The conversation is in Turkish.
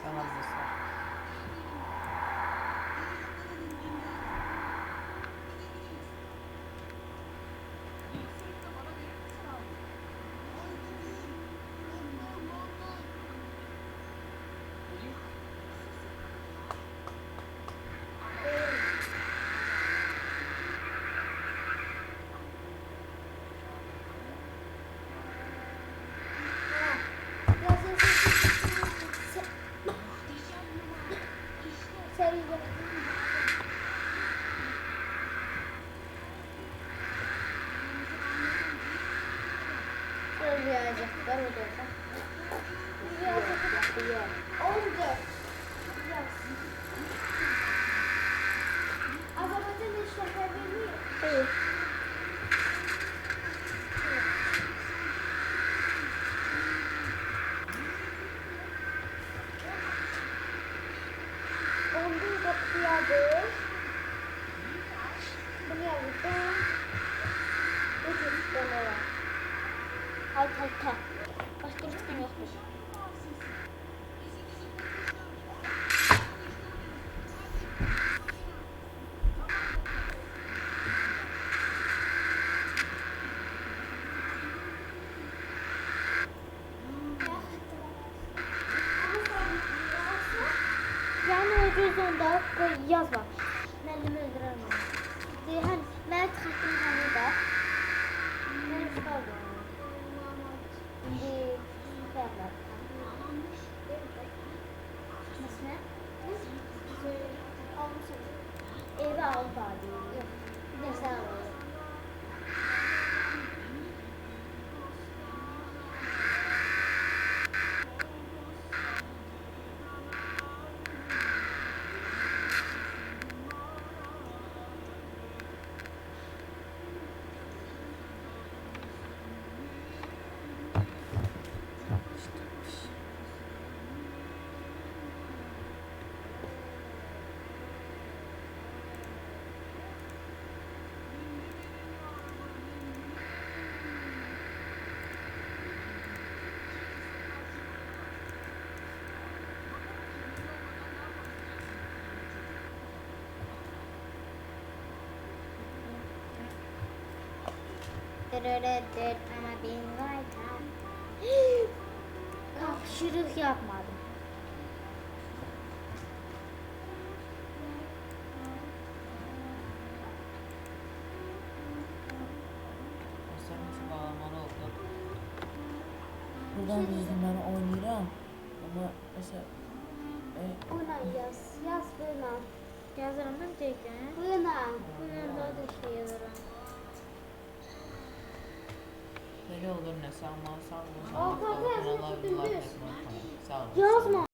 Selam dostlar. Yiyecekler o da. Yiyecekler. Oldu. Azerbaycan işler veriyor. Evet. Oldu da piyade. Bunu yapacağım. Bu çocuklara. Hayta. Başka bir şey yoktur. Yani ucuzunda yazma. Müellimi öldüremem. Hani Mert Xətin hanı da. Ben çıkardım. Şimdi fiyatlar. Mesela? Eve al bari. Yok. Neyse alalım. Ama bin vaytan. Kapşırık yapmadım. Dostlar nasıl bağlamalı oldu? Buradan ben oynayacağım. Ama mesela Buna yaz buna. Yazarım ben tekrar. Buna. Bugün daha da şey yazarım. Böyle olur ne sağ olun. Aa, kanka, Sağ olun. yazın, Sağ olun. gündüz. Sağ olun. Yazma.